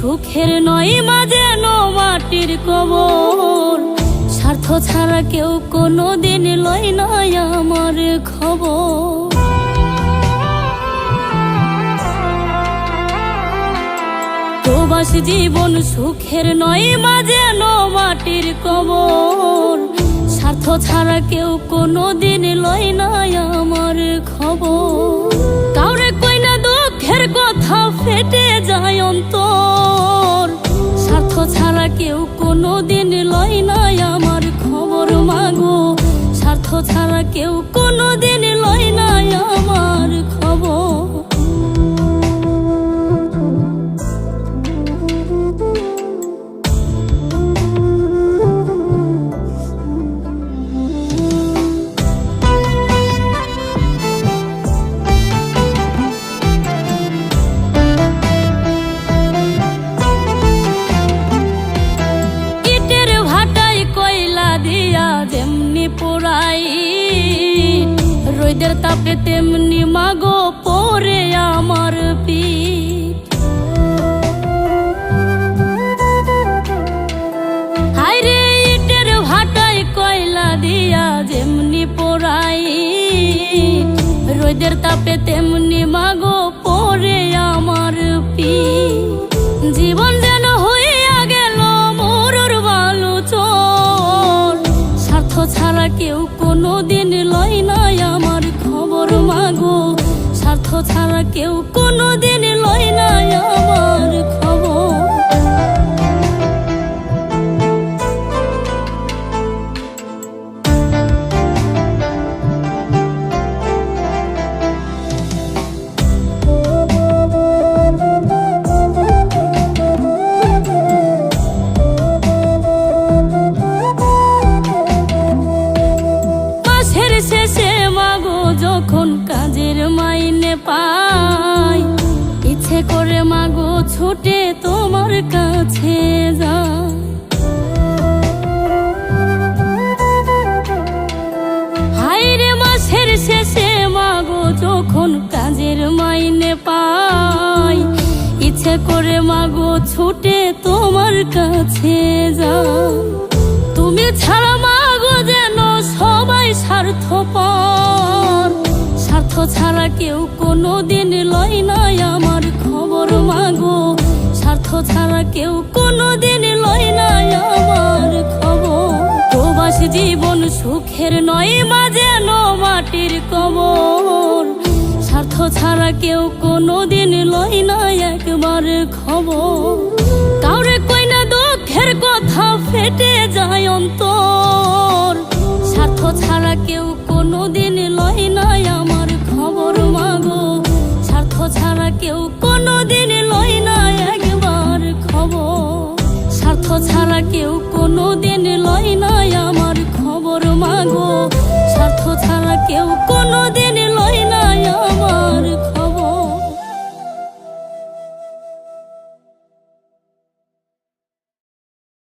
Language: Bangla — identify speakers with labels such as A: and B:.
A: সুখের নয় মা যেন মাটির কবর। স্বার্থ ছাড়া কেউ কোনোদিন লয় না আমার খবর। প্রবাসী জীবন সুখের নয় মা যেন মাটির কবর। স্বার্থ ছাড়া কেউ কোনোদিন লয় না আমার খবর। কাউরে কই না দুঃখের কথা ফেটে যায় অন্তর। স্বার্থ ছাড়া কেউ কোনোদিন লয় না আমার খবর মাগো। স্বার্থ ছাড়া কেউ কোনোদিন লয় না আমার খবর। পোড়াই রোদের তাপে তেমনি মাগো পরে আমার পিঠ। হায়রে ইটের ভাটায় কয়লা দিয়া যেমনি পোড়াই রোদের তাপে তেমনি মাগো পরে আমার পিঠ। জীবন যেন হইয়া গেল মোরর বালু চর। স্বার্থ ছাড়া কেউ কোনোদিন লয় না আমার খবর মাগো। স্বার্থ ছাড়া কেউ কোনোদিন লয় না আমার খবর। যখন কাজের মাইনে পাই ইচ্ছে করে মাগো ছুটে তোমার কাছে যাই। হায়রে মাসের শেষে মাগো যখন কাজের মাইনে পাই ইচ্ছে করে মাগো ছুটে তোমার কাছে যাই। তুমি ছাড়া মাগো যেন সবাই স্বার্থপর। স্বার্থ ছাড়া কেউ কোনোদিন লয় না আমার খবর মাগো। স্বার্থ ছাড়া কেউ কোনোদিন লয় না আমার খবর। প্রবাসী জীবন সুখের নয় মা যেন মাটির কবর। স্বার্থ ছাড়া কেউ কোনোদিন লয় না একবার খবর। কাউরে কই না দুঃখের কথা ফেটে যায় অন্তর। স্বার্থ ছাড়া কেউ কোনোদিন লয় না আমার খবর মাগো। স্বার্থ ছাড়া কেউ কোনোদিন লয় না একবার খবর। স্বার্থ ছাড়া কেউ কোনোদিন লয় না আমার খবর মাগো। স্বার্থ ছাড়া কেউ কোনোদিন